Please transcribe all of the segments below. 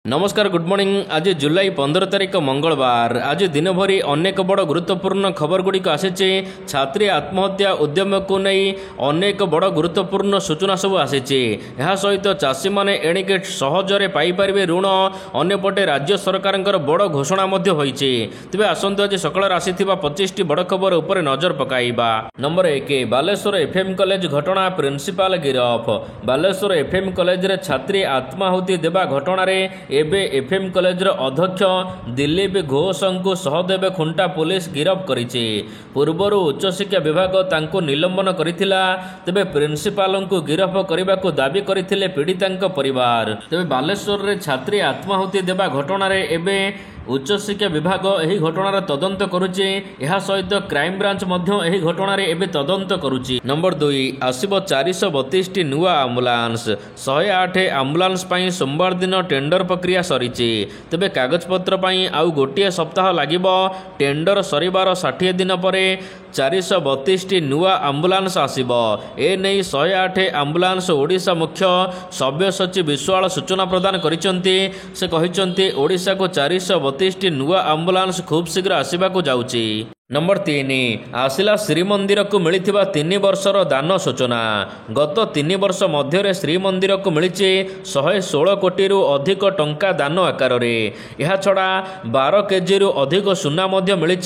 नमस्कार good morning. आज जुलाई 15 तारिख मंगलवार। आज दिन भरी अनेक बड़ गुरुत्वपूर्ण खबर गुड़िक आसी। छात्री आत्महत्या उद्यम को नहीं अनेक बड़ गुरुत्वपूर्ण सूचना सब आसी। सहित चाषी मैंने एणिके सहजरे पाइपर ऋण अन्यपटे राज्य सरकार बड़ घोषणा तेज आसतु आज सकाल आसी 25 टी बड़ खबर उपर नजर पकाइबा। नंबर 1 बालेश्वर एफएम कॉलेज घटना प्रिंसिपाल गिरफ। बालेश्वर एफएम कॉलेज रे छात्री आत्माहुति देवा घटना एबे एफएम कॉलेज अध्यक्ष दिलीप घोष को सहदेव खुंटा पुलिस गिरफ करिछि। पूर्वर उच्च शिक्षा विभाग तांको निलंबन करिथिला। तेबे प्रिंसिपाल को गिरफ करने को दाबी करथिले पीड़िता परिवार। तेबे बालेश्वर रे छात्री आत्माहुति देवा घटना एबे उच्च शिक्षा विभाग यही घटनार तदंत करुचे। यह सहित क्राइम ब्रांच यही घटनार एबे तदंत करुची। नंबर 2 आसिबो 432 टी नुआ आम्बुलांस। 108 आम्बुलांस पई सोमवार दिन टेंडर प्रक्रिया सरीची। तेबे कागजपत्र पई आउ गोटे सप्ताह लागिबो। टेंडर सरीबार 60 दिन परे 432 टी नुआ आम्बुलांस आसिबो। ए नै 108 आम्बुलांस ओडिशा मुख्य सव्यसाची विश्वाल सूचना प्रदान करिसंती। से कहिसंती ओडिशा को 432 टी नुआ आम्बुलांस खूब शीघ्र आसिबाकू जाउची। नंबर 3 आसिला श्रीमंदिर को मिलिथिबा 3 वर्षर दान सूचना। गत 3 वर्ष मध्य श्रीमंदिर को मिली 116 कोटी रु अधिक टंका दान आकार रे। यह छड़ा 12 केजी रु अधिक सुना मिली।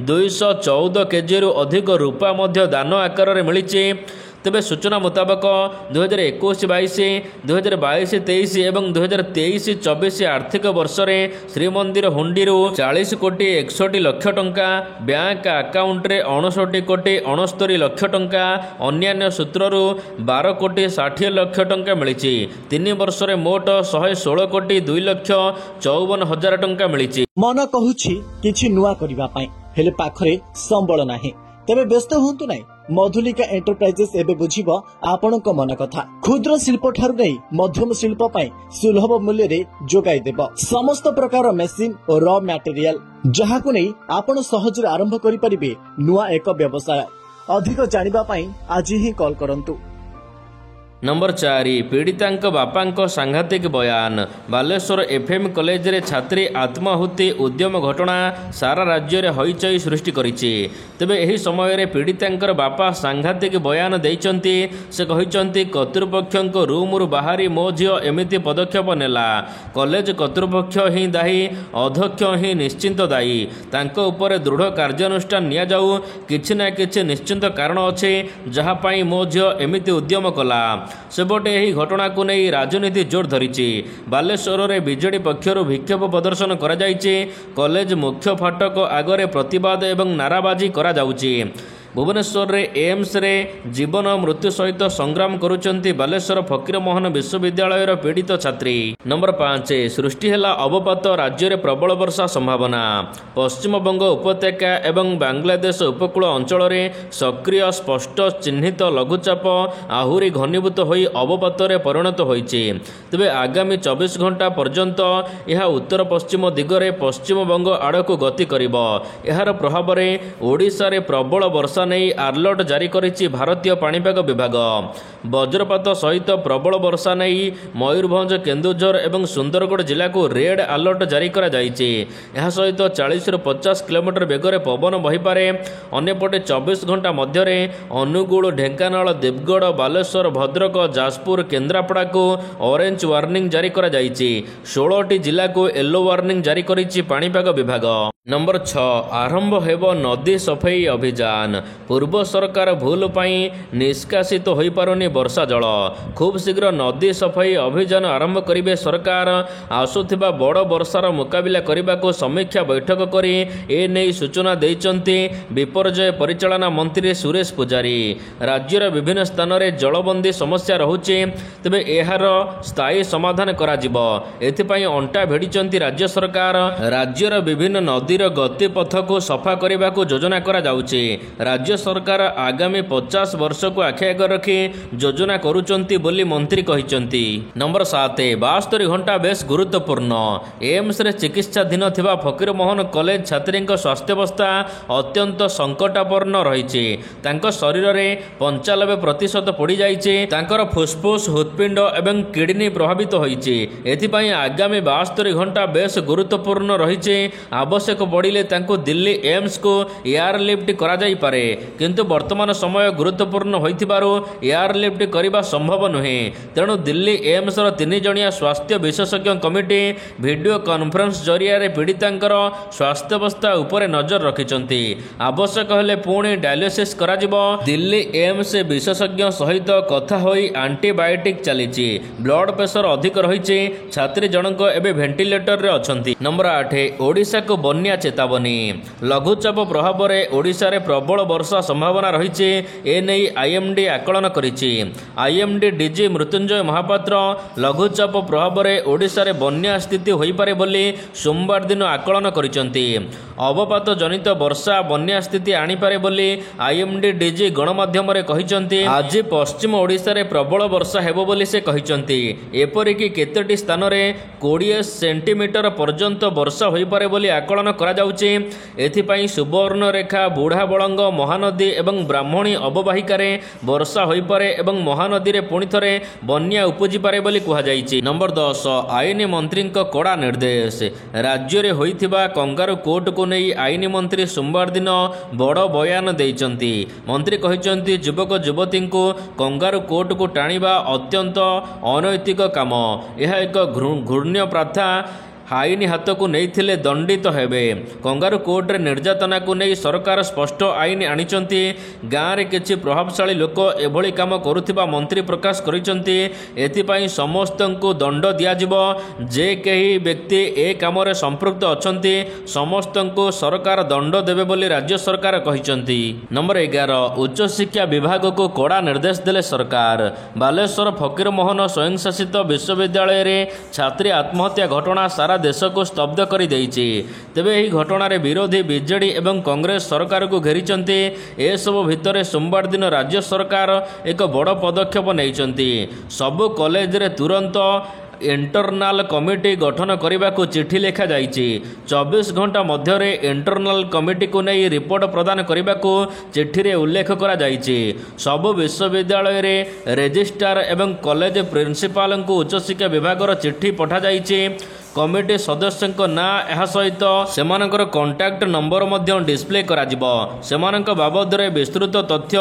214 केजी रु अधिक रूपा दान आकार रे मिली। तेबे सूचना मुताबक 2021-22, 2022-23 एवं 2023-24 आर्थिक वर्ष में श्रीमंदिर हुंडी 40 कोटी 61 लक्ष टंका, बैंक अकाउंट रे 59 कोटी 69 लक्ष टंका, अन्य सूत्रु 12 कोटी 60 लक्ष टंका मिली। 3 वर्ष में मोट 116 कोटी 2 लक्ष 54 हजार टंका मिली। मन कहूछि किछि नुआ करिबा पई हेले पाखरे संबल नाही। तेबे व्यस्त हुंतु नाही। मधुलिका एंटरप्राइजेस एबे बुझिबो आपणक मन कथा। क्षुद्र शिल्प ठारू नै मध्यम शिल्प पई सुलभ मूल्य रे जोगाई देबो समस्त प्रकार मेसिन और रॉ मटेरियल, जहाकु नै आपण सहज आरंभ करि परिबे नुआ एक व्यवसाय। अधिक जानिबा पई आज ही कॉल करंतु। नंबर 4 पीड़िता बापा सांघातिक बयान। बालेश्वर एफएम कॉलेज रे छात्री आत्माहुति उद्यम घटना सारा राज्य रे हईचई सृष्टि करिछि। तेबे एही समय रे पीड़िता बापा सांघातिक बयान देइचंती। से कहिचंती कर्तृपक्ष रूम रु बाहरी मो झियो एमिति पदक्षेप नेला। कॉलेज कर्तृपक्ष ही दायी, अध्यक्ष ही निश्चिंत दायी। तांको ऊपर दृढ़ कार्यानुष्ठान निया जाऊ। किछि ना किछि निश्चिंत कारण अछि जहा पई मो झियो एमिति उद्यम कला। सेपटे यही घटना को नहीं राजनीति जोर धरी। बालेश्वर में बीजेडी पक्षर विक्षोभ प्रदर्शन करा जायछि। कॉलेज मुख्य फाटक आगरे प्रतिवाद एवं नाराबाजी करा जाउछि। भुवनेश्वर रे एम्स रे जीवन मृत्यु सहित संग्राम करुचंती बालेश्वर फकीरमोहन विश्वविद्यालय पीड़ित छात्री। नंबर 5 सृष्टि हेला अवपात। राज्य में प्रबल वर्षा संभावना। पश्चिम बंग उपत्यका एवं बांग्लादेश उपकूल अंचल में सक्रिय स्पष्ट चिन्हित लघुचाप आहुरी घनीभूत होई अवपात परिणत होइछि। तेबे आगामी 24 घंटा पर्यंत यह उत्तर पश्चिम दिगरे पश्चिम बंग आड़क गति करिबो। एहार प्रभाव में ओडिशा रे प्रबल वर्षा नहीं अलर्ट जारी करिछि भारतीय पाणीपाग विभाग। वज्रपात सहित प्रबल वर्षा नहीं मयूरभंज, केन्दुझर एवं सुंदरगढ़ जिला को रेड अलर्ट जारी करा जायछि। यह सहित 40 ରୁ 50 किलोमीटर बेगर पवन बहिपारे। अन्यपटे 24 घंटा मध्य अनुगुल, ढेंकानाल, देवगढ़, बालेश्वर, भद्रक, जाजपुर, केन्द्रापड़ा को ऑरेंज वार्निंग जारी करा जायछि। 16टी जिला को येलो वार्निंग जारी करिछि पाणीपाग विभाग। नंबर 6 आरंभ हेबो नदी सफाई अभियान। पूर्व सरकार भूल पाई निष्कासित हो पारुनी वर्षा जल। खूब शीघ्र नदी सफाई अभियान आरंभ करिवे सरकार। आसुथिबा बड़ वर्षार मुकाबिला करने को समीक्षा बैठक करी ए नै सूचना देइचंती विपर्यय परिचालना मंत्री सुरेश पुजारी। राज्यर विभिन्न स्थान में जलबंदी समस्या रहुछि। तेबे एहार स्थायी समाधान करा जिवो। एथिपई अंटा भिड़िचंती राज्य सरकार। राज्यर विभिन्न नदी ନଦୀର ଗତିପଥକୁ ସଫା କରିବାକୁ ଯୋଜନା କରାଯାଉଛି। ରାଜ୍ୟ ସରକାର ଆଗାମୀ 50 ବର୍ଷକୁ ଆଖି ଆଗରେ ରଖି ଯୋଜନା କରୁଛନ୍ତି ବୋଲି ମନ୍ତ୍ରୀ କହିଛନ୍ତି। ନମ୍ବର 7 72 ଘଣ୍ଟା ବେଶ୍ ଗୁରୁତ୍ୱପୂର୍ଣ୍ଣ। ଏମ୍ସରେ ଚିକିତ୍ସାଧୀନ ଥିବା ଫକୀରମୋହନ କଲେଜ ଛାତ୍ରୀଙ୍କ ସ୍ୱାସ୍ଥ୍ୟାବସ୍ଥା ଅତ୍ୟନ୍ତ ସଙ୍କଟାପନ୍ନ ରହିଛି। ତାଙ୍କ ଶରୀରରେ 95% ପୋଡ଼ିଯାଇଛି। ତାଙ୍କର ଫୁସ୍ଫୁସ୍, ହୃତ୍ପିଣ୍ଡ ଏବଂ କିଡ୍ନି ପ୍ରଭାବିତ ହୋଇଛି। ଏଥିପାଇଁ ଆଗାମୀ 72 ଘଣ୍ଟା ବେଶ୍ ଗୁରୁତ୍ୱପୂର୍ଣ୍ଣ ରହିଛି। ଆବଶ୍ୟକ ପଡ଼ିଲେ ତାଙ୍କୁ ଦିଲ୍ଲୀ ଏମ୍ସକୁ ଏୟାରଲିଫ୍ଟ କରାଯାଇପାରେ, କିନ୍ତୁ ବର୍ତ୍ତମାନ ସମୟ ଗୁରୁତ୍ୱପୂର୍ଣ୍ଣ ହୋଇଥିବାରୁ ଏୟାରଲିଫ୍ଟ କରିବା ସମ୍ଭବ ନୁହେଁ। ତେଣୁ ଦିଲ୍ଲୀ ଏମ୍ସର 3 ଜଣିଆ ସ୍ୱାସ୍ଥ୍ୟ ବିଶେଷଜ୍ଞ କମିଟି ଭିଡ଼ିଓ କନଫରେନ୍ସ ଜରିଆରେ ପୀଡ଼ିତାଙ୍କର ସ୍ୱାସ୍ଥ୍ୟାବସ୍ଥା ଉପରେ ନଜର ରଖିଛନ୍ତି। ଆବଶ୍ୟକ ହେଲେ ପୁଣି ଡାୟାଲିସିସ୍ କରାଯିବ। ଦିଲ୍ଲୀ ଏମ୍ସ ବିଶେଷଜ୍ଞ ସହିତ କଥା ହୋଇ ଆଣ୍ଟିବାୟୋଟିକ୍ ଚାଲିଛି। ବ୍ଲଡ୍ ପ୍ରେସର ଅଧିକ ରହିଛି। ଛାତ୍ରୀ ଜଣକ ଏବେ ଭେଣ୍ଟିଲେଟରରେ ଅଛନ୍ତି। ନମ୍ବର 8 ଓଡ଼ିଶାକୁ ବନ୍ୟା ଚେତାବନୀ। ଲଘୁଚାପ ପ୍ରଭାବରେ ଓଡ଼ିଶାରେ ପ୍ରବଳ ବର୍ଷା ସମ୍ଭାବନା ରହିଛି। ଏନେଇ ଆଇଏମ୍ଡି ଆକଳନ କରିଛି। ଆଇଏମ୍ଡି ଡିଜି ମୃତ୍ୟୁଞ୍ଜୟ ମହାପାତ୍ର ଲଘୁଚାପ ପ୍ରଭାବରେ ଓଡ଼ିଶାରେ ବନ୍ୟା ସ୍ଥିତି ହୋଇପାରେ ବୋଲି ସୋମବାର ଦିନ ଆକଳନ କରିଛନ୍ତି। ଅବପାତ ଜନିତ ବର୍ଷା ବନ୍ୟା ସ୍ଥିତି ଆଣିପାରେ ବୋଲି ଆଇଏମ୍ଡି ଡିଜି ଗଣମାଧ୍ୟମରେ କହିଛନ୍ତି। ଆଜି ପଶ୍ଚିମ ଓଡ଼ିଶାରେ ପ୍ରବଳ ବର୍ଷା ହେବ ବୋଲି ସେ କହିଛନ୍ତି। ଏପରିକି କେତୋଟି ସ୍ଥାନରେ 20 ସେଣ୍ଟିମିଟର ପର୍ଯ୍ୟନ୍ତ ବର୍ଷା ହୋଇପାରେ ବୋଲି ଆକଳନ କରାଯାଉଛି। ଏଥିପାଇଁ ସୁବର୍ଣ୍ଣରେଖା, ବୁଢ଼ାବଳଙ୍ଗ, ମହାନଦୀ ଏବଂ ବ୍ରାହ୍ମଣୀ ଅବବାହିକାରେ ବର୍ଷା ହୋଇପାରେ ଏବଂ ମହାନଦୀରେ ପୁଣି ଥରେ ବନ୍ୟା ଉପୁଜିପାରେ ବୋଲି କୁହାଯାଇଛି। ନମ୍ବର 10 ଆଇନ ମନ୍ତ୍ରୀଙ୍କ କଡ଼ା ନିର୍ଦ୍ଦେଶ। ରାଜ୍ୟରେ ହୋଇଥିବା କଙ୍ଗାରୁ କୋର୍ଟକୁ ନେଇ ଆଇନ ମନ୍ତ୍ରୀ ସୋମବାର ଦିନ ବଡ଼ ବୟାନ ଦେଇଛନ୍ତି। ମନ୍ତ୍ରୀ କହିଛନ୍ତି, ଯୁବକ ଯୁବତୀଙ୍କୁ କଙ୍ଗାରୁ କୋର୍ଟକୁ ଟାଣିବା ଅତ୍ୟନ୍ତ ଅନୈତିକ କାମ। ଏହା ଏକ ଘୃଣ୍ୟ ପ୍ରଥା। ଆଇନ ହାତକୁ ନେଇଥିଲେ ଦଣ୍ଡିତ ହେବେ। କଙ୍ଗାରୁ କୋର୍ଟରେ ନିର୍ଯାତନାକୁ ନେଇ ସରକାର ସ୍ପଷ୍ଟ ଆଇନ ଆଣିଛନ୍ତି। ଗାଁରେ କିଛି ପ୍ରଭାବଶାଳୀ ଲୋକ ଏଭଳି କାମ କରୁଥିବା ମନ୍ତ୍ରୀ ପ୍ରକାଶ କରିଛନ୍ତି। ଏଥିପାଇଁ ସମସ୍ତଙ୍କୁ ଦଣ୍ଡ ଦିଆଯିବ। ଯେ କେହି ବ୍ୟକ୍ତି ଏ କାମରେ ସମ୍ପୃକ୍ତ ଅଛନ୍ତି ସମସ୍ତଙ୍କୁ ସରକାର ଦଣ୍ଡ ଦେବେ ବୋଲି ରାଜ୍ୟ ସରକାର କହିଛନ୍ତି। ନମ୍ବର 11 ଉଚ୍ଚଶିକ୍ଷା ବିଭାଗକୁ କଡ଼ା ନିର୍ଦ୍ଦେଶ ଦେଲେ ସରକାର। ବାଲେଶ୍ୱର ଫକୀରମୋହନ ସ୍ୱୟଂଶାସିତ ବିଶ୍ୱବିଦ୍ୟାଳୟରେ ଛାତ୍ରୀ ଆତ୍ମହତ୍ୟା ଘଟଣା ସାରା ଦେଶକୁ ସ୍ତବ୍ଧ କରିଦେଇଛି। ତେବେ ଏହି ଘଟଣାରେ ବିରୋଧୀ ବିଜେଡି ଏବଂ କଂଗ୍ରେସ ସରକାରକୁ ଘେରିଛନ୍ତି। ଏସବୁ ଭିତରେ ସୋମବାର ଦିନ ରାଜ୍ୟ ସରକାର ଏକ ବଡ଼ ପଦକ୍ଷେପ ନେଇଛନ୍ତି। ସବୁ କଲେଜରେ ତୁରନ୍ତ ଇଣ୍ଟରନାଲ କମିଟି ଗଠନ କରିବାକୁ ଚିଠି ଲେଖାଯାଇଛି। 24 ଘଣ୍ଟା ମଧ୍ୟରେ ଇଣ୍ଟରନାଲ କମିଟିକୁ ନେଇ ରିପୋର୍ଟ ପ୍ରଦାନ କରିବାକୁ ଚିଠିରେ ଉଲ୍ଲେଖ କରାଯାଇଛି। ସବୁ ବିଶ୍ୱବିଦ୍ୟାଳୟରେ ରେଜିଷ୍ଟ୍ରାର ଏବଂ କଲେଜ ପ୍ରିନ୍ସିପାଲଙ୍କୁ ଉଚ୍ଚଶିକ୍ଷା ବିଭାଗର ଚିଠି ପଠାଯାଇଛି। କମିଟି ସଦସ୍ୟଙ୍କ ନାଁ ଏହା ସହିତ ସେମାନଙ୍କର କଣ୍ଟାକ୍ଟ ନମ୍ବର ମଧ୍ୟ ଡିସପ୍ଲେ କରାଯିବ। ସେମାନଙ୍କ ବାବଦରେ ବିସ୍ତୃତ ତଥ୍ୟ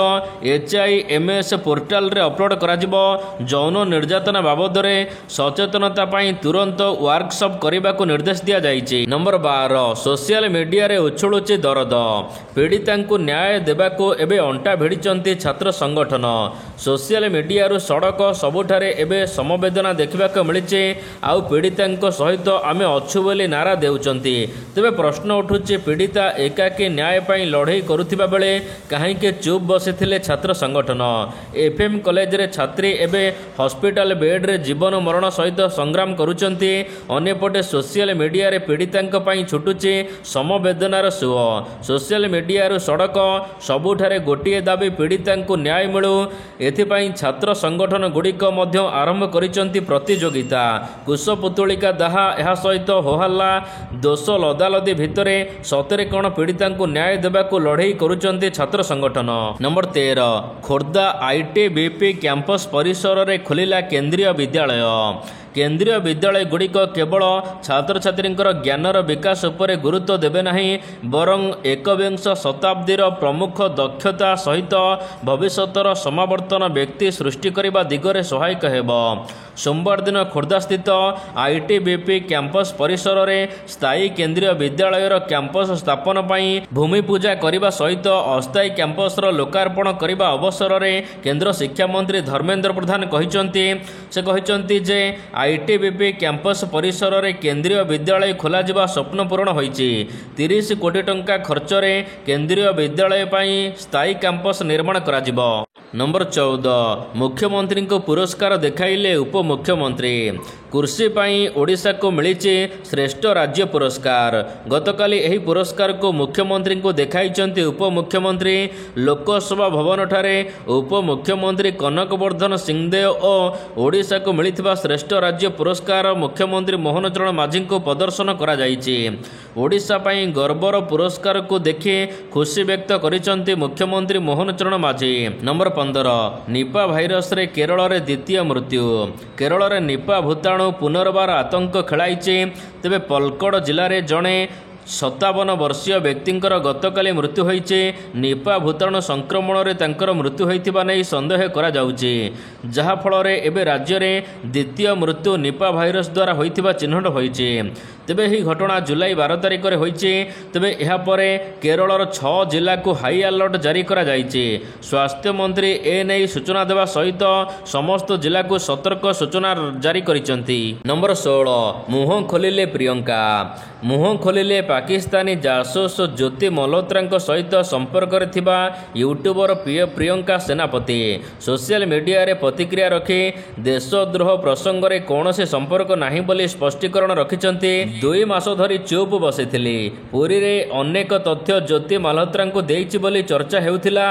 HIMS ପୋର୍ଟାଲରେ ଅପଲୋଡ୍ କରାଯିବ। ଯୌନ ନିର୍ଯାତନା ବାବଦରେ ସଚେତନତା ପାଇଁ ତୁରନ୍ତ ୱାର୍କସପ୍ କରିବାକୁ ନିର୍ଦ୍ଦେଶ ଦିଆଯାଇଛି। ନମ୍ବର 12 ସୋସିଆଲ ମିଡିଆରେ ଉଛୁଳୁଛି ଦରଦ। ପୀଡ଼ିତାଙ୍କୁ ନ୍ୟାୟ ଦେବାକୁ ଏବେ ଅଣ୍ଟା ଭିଡ଼ିଛନ୍ତି ଛାତ୍ର ସଂଗଠନ। ସୋସିଆଲ ମିଡିଆରୁ ସଡ଼କ ସବୁଠାରେ ଏବେ ସମବେଦନା ଦେଖିବାକୁ ମିଳିଛି। ଆଉ ପୀଡ଼ିତାଙ୍କ ସହିତ ଆମେ ଅଛୁ ବୋଲି ନାରା ଦେଉଛନ୍ତି। ତେବେ ପ୍ରଶ୍ନ ଉଠୁଛି, ପୀଡ଼ିତା ଏକାକୀ ନ୍ୟାୟ ପାଇଁ ଲଢ଼େଇ କରୁଥିବା ବେଳେ କାହିଁକି ଚୁପ୍ ବସିଥିଲେ ଛାତ୍ର ସଂଗଠନ? FM କଲେଜରେ ଛାତ୍ରୀ ଏବେ ହସ୍ପିଟାଲ ବେଡ୍ରେ ଜୀବନ ମରଣ ସହିତ ସଂଗ୍ରାମ କରୁଛନ୍ତି। ଅନ୍ୟପଟେ ସୋସିଆଲ ମିଡିଆରେ ପୀଡ଼ିତାଙ୍କ ପାଇଁ ଛୁଟୁଛି ସମବେଦନାର ସୁଅ। ସୋସିଆଲ ମିଡିଆରୁ ସଡ଼କ ସବୁଠାରେ ଗୋଟିଏ ଦାବି, ପୀଡ଼ିତାଙ୍କୁ ନ୍ୟାୟ ମିଳୁ। ଏଥିପାଇଁ ଛାତ୍ର ସଂଗଠନ ଗୁଡ଼ିକ ମଧ୍ୟ ଆରମ୍ଭ କରିଛନ୍ତି ପ୍ରତିଯୋଗିତା। କୁଶପୁତଳିକା ଦାହା, ଏହା ସହିତ ହୋହାଲ୍ଲା, ଦୋଷ ଲଦାଲଦି ଭିତରେ ସତରେ କ'ଣ ପୀଡ଼ିତାଙ୍କୁ ନ୍ୟାୟ ଦେବାକୁ ଲଢ଼େଇ କରୁଛନ୍ତି ଛାତ୍ର ସଂଗଠନ? ନମ୍ବର 13 ଖୋର୍ଦ୍ଧା ITBP କ୍ୟାମ୍ପସ ପରିସରରେ ଖୋଲିଲା କେନ୍ଦ୍ରୀୟ ବିଦ୍ୟାଳୟ। କେନ୍ଦ୍ରୀୟ ବିଦ୍ୟାଳୟଗୁଡ଼ିକ କେବଳ ଛାତ୍ରଛାତ୍ରୀଙ୍କର ଜ୍ଞାନର ବିକାଶ ଉପରେ ଗୁରୁତ୍ୱ ଦେବେ ନାହିଁ, ବରଂ ଏକବିଂଶ ଶତାବ୍ଦୀର ପ୍ରମୁଖ ଦକ୍ଷତା ସହିତ ଭବିଷ୍ୟତର ସମାବର୍ତ୍ତନ ବ୍ୟକ୍ତି ସୃଷ୍ଟି କରିବା ଦିଗରେ ସହାୟକ ହେବ। ସୋମବାର ଦିନ ଖୋର୍ଦ୍ଧାସ୍ଥିତ ITBP କ୍ୟାମ୍ପସ ପରିସରରେ ସ୍ଥାୟୀ କେନ୍ଦ୍ରୀୟ ବିଦ୍ୟାଳୟର କ୍ୟାମ୍ପସ ସ୍ଥାପନ ପାଇଁ ଭୂମି ପୂଜା କରିବା ସହିତ ଅସ୍ଥାୟୀ କ୍ୟାମ୍ପସର ଲୋକାର୍ପଣ କରିବା ଅବସରରେ କେନ୍ଦ୍ର ଶିକ୍ଷାମନ୍ତ୍ରୀ ଧର୍ମେନ୍ଦ୍ର ପ୍ରଧାନ କହିଛନ୍ତି ଯେ ITBP କ୍ୟାମ୍ପସ ପରିସରରେ କେନ୍ଦ୍ରୀୟ ବିଦ୍ୟାଳୟ ଖୋଲାଯିବା ସ୍ୱପ୍ନ ପୂରଣ ହୋଇଛି। 30 କୋଟି ଟଙ୍କା ଖର୍ଚ୍ଚରେ କେନ୍ଦ୍ରୀୟ ବିଦ୍ୟାଳୟ ପାଇଁ ସ୍ଥାୟୀ କ୍ୟାମ୍ପସ ନିର୍ମାଣ କରାଯିବ। नंबर 14 मुख्यमंत्री को पुरस्कार देखाइले उपमुख्यमंत्री कुर्सी पाई ओडिशा को मिली श्रेष्ठ राज्य पुरस्कार। गतकाली एही पुरस्कार को मुख्यमंत्री को देखाइचंती उपमुख्यमंत्री लोकसभा भवन ठारे उपमुख्यमंत्री कनक वर्धन सिंहदेव और ओडिशा को मिलिथिबा श्रेष्ठ राज्य पुरस्कार मुख्यमंत्री मोहन चरण माझी को प्रदर्शन करा जायछि। ओडिशा पाई गर्वर पुरस्कार को देखि खुशी व्यक्त करिसंती मुख्यमंत्री मोहन चरण माझी। नंबर 15 निपा भाइरस रे केरल रे द्वितीय मृत्यु। केरल रे निपा भूताणु पुनर्बार आतंक खेलाइছে। तेबे पलक्कड़ जिले में जड़े 57 वर्षीय व्यक्तिंकर गतकाली मृत्यु होइছে। निपा भूताणु संक्रमण रे तांकर मृत्यु होइथिबा नै संदेह करा जाउछि, जहा फल रे एबे राज्य रे द्वितीय मृत्यु निपा भाइरस द्वारा होइथिबा चिन्हट होइছে। तेबे ही घटना जुलाई 12 तारिख रे होइছে। तेबे एहा परे केरलर 6 जिला को हाई अलर्ट जारी करा जाइছে। स्वास्थ्य मंत्री ए नै सूचना देवा सहित समस्त जिला को सतर्क सूचना जारी करिसंती। नंबर 16 मुह खोलिले प्रियंका। मुह खोलिले पाकिस्तानी जासूस ज्योति मल्होत्रा सहित संपर्क रे थिबा यूट्यूबर प्रियंका सेनापति सोशल मीडिया रे प्रतिक्रिया रखी देशद्रोह प्रसंग रे कौनसी संपर्क नाही बोली स्पष्टीकरण रखिचंती। 2 मास धरी चुप बसिथिली। पुरी रे अनेक तथ्य ज्योति मल्होत्रा को देइछि बोली चर्चा हेउथिला।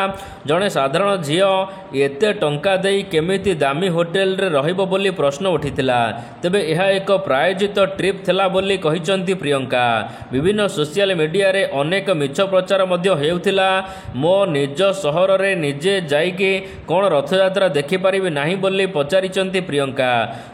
जणे साधारण झियो एते टंका देई केमिति दामी होटेल रे रहिबो बोली प्रश्न उठिथिला। तेबे एहा एक प्रायोजित ट्रिप थिला बोली कहिचंती प्रियंका। विभिन्न सोशल मीडिया रे अनेक मिछ प्रचार मध्य हेउथिला। मो निज सहर रे निजे जाइके कोन रथयात्रा देखि परिबे नाही बोली पचारिचंती प्रियंका।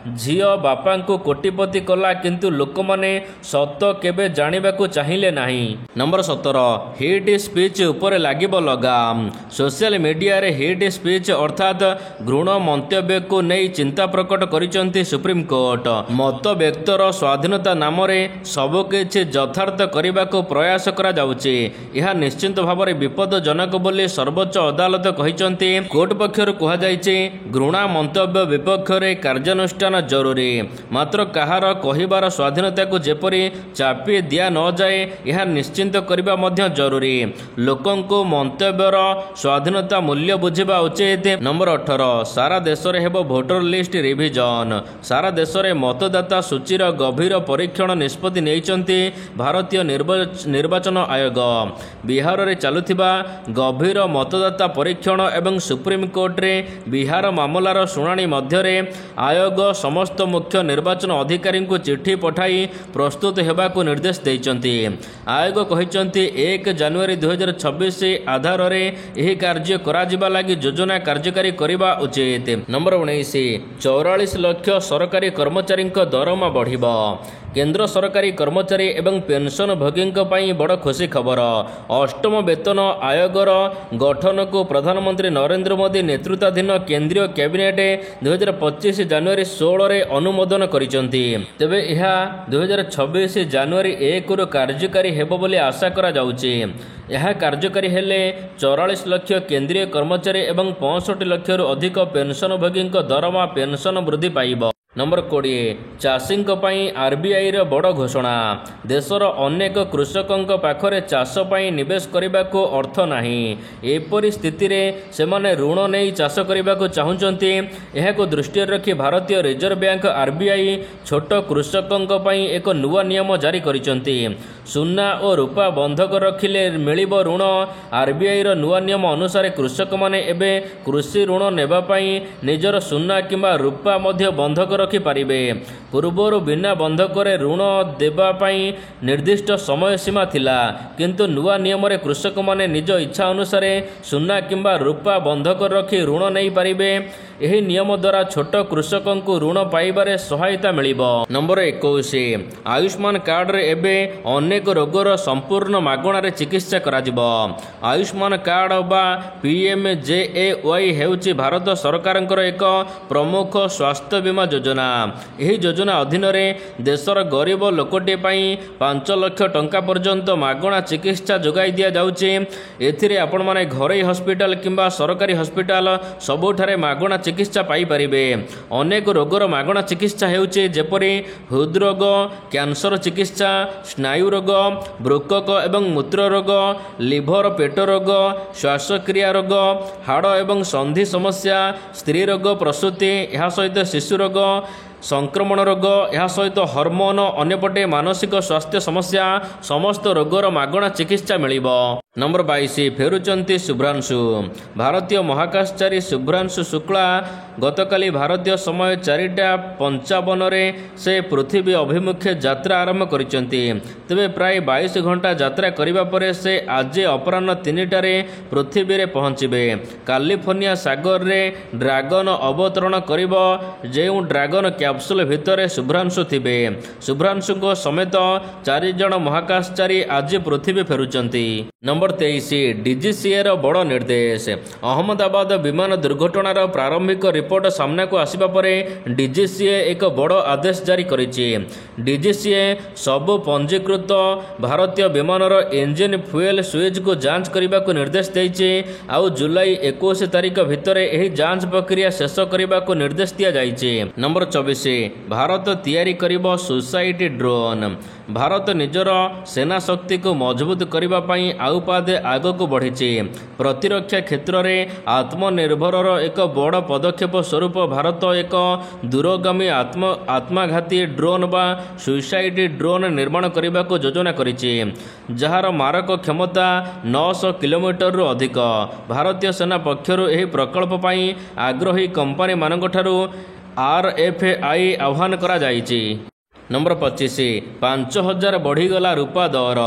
झियो बापा को कोटिपति कला किंतु लोक माने सत केबे जानिबाकू चाहिले नाही। नंबर 17 हेट स्पीच उपरे लागिबो लगाम। सोशल मीडिया रे हेट स्पीच अर्थात घृण मंतव्य को नहीं चिंता प्रकट करिचंती सुप्रीम कोर्ट। मत व्यक्तर स्वाधीनता नाम रे सब किछि यथार्थ करबाकू प्रयास करा जाउछि। यह निश्चित भाव में विपदजनक बोली सर्वोच्च अदालत कहिचंती। कोर्ट पक्षर कहा जायछि घृणा मंतव्य विपक्ष रे कार्यानुष्ठान जरूरी, मात्र कहार कहिबार स्वाधीनता को जेपरी चापी दिया न जाए यह निश्चित करबा मध्य जरूरी। लोकंको मंतव्यर स्वाधीनता मूल्य बुझिबा उचित। नंबर 18 सारा देश रे हेबो भोटर लिस्ट रिविजन। सारा देश रे मतदाता सूचीर गभीर परीक्षण निष्पत्ति नेइचंती भारतीय निर्वाचन आयोग। बिहार रे चालुथिबा गभीर मतदाता परीक्षण एवं सुप्रीम कोर्ट रे बिहार मामलार शुणाणी मध्य रे आयोग समस्त मुख्य निर्वाचन अधिकारी को चिठी पठाई प्रस्तुत हेबाकू निर्देश देइचंती। आयोग कहिचंती 1 जनवरी 2026 आधार रे एही कार्य कराजिबा लागि योजना कार्यकारी करिबा उचित। नंबर 19 44 लाख सरकारी कर्मचारी दरमा बढ़िबो। केंद्र सरकारी कर्मचारी एवं पेंशन भोगी बड़ खुशी खबर। अष्टम वेतन आयोगर गठन को प्रधानमंत्री नरेंद्र मोदी नेतृत्वाधीन केंद्रीय कैबिनेट 2025 जनवरी 16 रे अनुमोदन करिसंती। तेबे यह 2026 जनवरी 1 रु कार्यकारी हेबो बोली आशा करा जाउछि। यह कार्यकारी हेले 44 लाख केंद्रीय कर्मचारी एवं 65 लाख रु अधिक पेंशन भोगी दरमा पेंशन वृद्धि पाइब। नंबर 20 चाषी आरबीआई रो बड़ घोषणा। देशर अनेक कृषकों पाखरे चाष पाई निवेश करने को अर्थ नहीं। एपरी स्थिति रे सेमाने ऋण नहीं चाष करने को चाहूँगी। यह दृष्टि रखी भारतीय रिजर्व बैंक आरबीआई छोट कृषकों पाई एक नुआ नियम जारी करिसंती। सुना और रूपा बंधक रखिले मिलिबो ऋण। आरबीआई रो नुआ नियम अनुसार कृषक माने एबे कृषि ऋण नेबा पाई निजर सुना किंबा रूपा मध्य बंधक रखि पारिबे। पूर्वर बिना बंधक रे ऋण देबा पाई निर्दिष्ट समय सीमा थिला, किंतु नुआ नियम रे कृषक माने निज इच्छा अनुसार सुना किंबा रूपा बंधक रखि ऋण नहीं पारिबे। एही नियम द्वारा छोट कृषकों को ऋण पाइबारे सहायता मिलिबो। नंबर 21 आयुष्मान कार्ड रे एबे अनेक रोगर संपूर्ण मागणा रे चिकित्सा कराजिबो। आयुष्मान कार्ड बा पीएमजेएवाई हेउची भारत सरकारଙ୍କର एक प्रमुख स्वास्थ्य बीमा योजना। एही योजना अधीन रे देशर गरीब लोकटे पाई 5 लाख टंका पर्यंत मागणा चिकित्सा जोगाई दिया जाउची। एथिरे आपण माने घरोई हॉस्पिटल किंबा सरकारी हॉस्पिटल सबुठारे मागणा ଚିକିତ୍ସା ପାଇପାରିବେ। ଅନେକ ରୋଗର ମାଗଣା ଚିକିତ୍ସା ହେଉଛି ଯେପରି ହୃଦରୋଗ, କ୍ୟାନ୍ସର ଚିକିତ୍ସା, ସ୍ନାୟୁ ରୋଗ, ବୃକକ ଏବଂ ମୂତ୍ର ରୋଗ, ଲିଭର ପେଟ ରୋଗ, ଶ୍ୱାସକ୍ରିୟା ରୋଗ, ହାଡ଼ ଏବଂ ସନ୍ଧି ସମସ୍ୟା, ସ୍ତ୍ରୀ ରୋଗ ପ୍ରସୂତି, ଏହା ସହିତ ଶିଶୁ ରୋଗ, ସଂକ୍ରମଣ ରୋଗ, ଏହା ସହିତ ହର୍ମୋନ, ଅନ୍ୟପଟେ ମାନସିକ ସ୍ୱାସ୍ଥ୍ୟ ସମସ୍ୟା, ସମସ୍ତ ରୋଗର ମାଗଣା ଚିକିତ୍ସା ମିଳିବ। ନମ୍ବର 22 ଫେରୁଛନ୍ତି ଶୁଭ୍ରାଂଶୁ। ଭାରତୀୟ ମହାକାଶଚାରୀ ଶୁଭ୍ରାଂଶୁ ଶୁକ୍ଳା ଗତକାଲି ଭାରତୀୟ ସମୟ 4:55 ସେ ପୃଥିବୀ ଅଭିମୁଖେ ଯାତ୍ରା ଆରମ୍ଭ କରିଛନ୍ତି। ତେବେ ପ୍ରାୟ 22 ଘଣ୍ଟା ଯାତ୍ରା କରିବା ପରେ ସେ ଆଜି ଅପରାହ୍ନ 3ଟାରେ ପୃଥିବୀରେ ପହଞ୍ଚିବେ। କାଲିଫର୍ଣ୍ଣିଆ ସାଗରରେ ଡ୍ରାଗନ ଅବତରଣ କରିବ, ଯେଉଁ ଡ୍ରାଗନ କ୍ୟାପସୁଲ ଭିତରେ ଶୁଭ୍ରାଂଶୁ ଥିବେ। ଶୁଭ୍ରାଂଶୁଙ୍କ ସମେତ 4 ଜଣ ମହାକାଶଚାରୀ ଆଜି ପୃଥିବୀ ଫେରୁଛନ୍ତି। ନମ୍ବର 23 ଡିଜିସିଏର ବଡ଼ ନିର୍ଦ୍ଦେଶ। ଅହମ୍ମଦାବାଦ ବିମାନ ଦୁର୍ଘଟଣାର ପ୍ରାରମ୍ଭିକ ରିପୋର୍ଟ ସାମ୍ନାକୁ ଆସିବା ପରେ ଡିଜିସିଏ ଏକ ବଡ଼ ଆଦେଶ ଜାରି କରିଛି। ଡିଜିସିଏ ସବୁ ପଞ୍ଜୀକୃତ ଭାରତୀୟ ବିମାନର ଇଞ୍ଜିନ୍ ଫୁଏଲ୍ ସୁଇଚ୍କୁ ଯାଞ୍ଚ କରିବାକୁ ନିର୍ଦ୍ଦେଶ ଦେଇଛି। ଆଉ ଜୁଲାଇ 21 ତାରିଖ ଭିତରେ ଏହି ଯାଞ୍ଚ ପ୍ରକ୍ରିୟା ଶେଷ କରିବାକୁ ନିର୍ଦ୍ଦେଶ ଦିଆଯାଇଛି। ନମ୍ବର 24 ଭାରତ ତିଆରି କରିବ ସୁସାଇଟ୍ ଡ୍ରୋନ୍। ଭାରତ ନିଜର ସେନା ଶକ୍ତିକୁ ମଜବୁତ କରିବା ପାଇଁ ଆଉ ପାଦେ ଆଗକୁ ବଢ଼ିଛି। ପ୍ରତିରକ୍ଷା କ୍ଷେତ୍ରରେ ଆତ୍ମନିର୍ଭରର ଏକ ବଡ଼ ପଦକ୍ଷେପ ସ୍ୱରୂପ ଭାରତ ଏକ ଦୂରଗାମୀ ଆତ୍ମଘାତୀ ଡ୍ରୋନ୍ ବା ସୁଇସାଇଡ୍ ଡ୍ରୋନ୍ ନିର୍ମାଣ କରିବାକୁ ଯୋଜନା କରିଛି, ଯାହାର ମାରକ କ୍ଷମତା 900 କିଲୋମିଟରରୁ ଅଧିକ। ଭାରତୀୟ ସେନା ପକ୍ଷରୁ ଏହି ପ୍ରକଳ୍ପ ପାଇଁ ଆଗ୍ରହୀ କମ୍ପାନୀମାନଙ୍କଠାରୁ RFI ଆହ୍ୱାନ କରାଯାଇଛି। ନମ୍ବର 25 5,000 ବଢ଼ିଗଲା ରୂପା ଦର।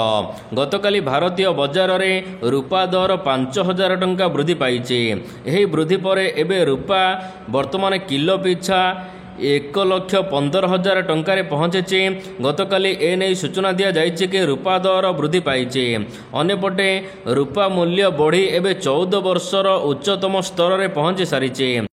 ଗତକାଲି ଭାରତୀୟ ବଜାରରେ ରୂପା ଦର 5,000 ଟଙ୍କା ବୃଦ୍ଧି ପାଇଛି। ଏହି ବୃଦ୍ଧି ପରେ ଏବେ ରୂପା ବର୍ତ୍ତମାନ କିଲୋ ପିଛା 1,15,000 ଟଙ୍କାରେ ପହଞ୍ଚିଛି। ଗତକାଲି ଏନେଇ ସୂଚନା ଦିଆଯାଇଛି କି ରୂପା ଦର ବୃଦ୍ଧି ପାଇଛି। ଅନ୍ୟପଟେ ରୂପା ମୂଲ୍ୟ ବଢ଼ି ଏବେ 14 ବର୍ଷର ଉଚ୍ଚତମ ସ୍ତରରେ ପହଞ୍ଚି ସାରିଛି।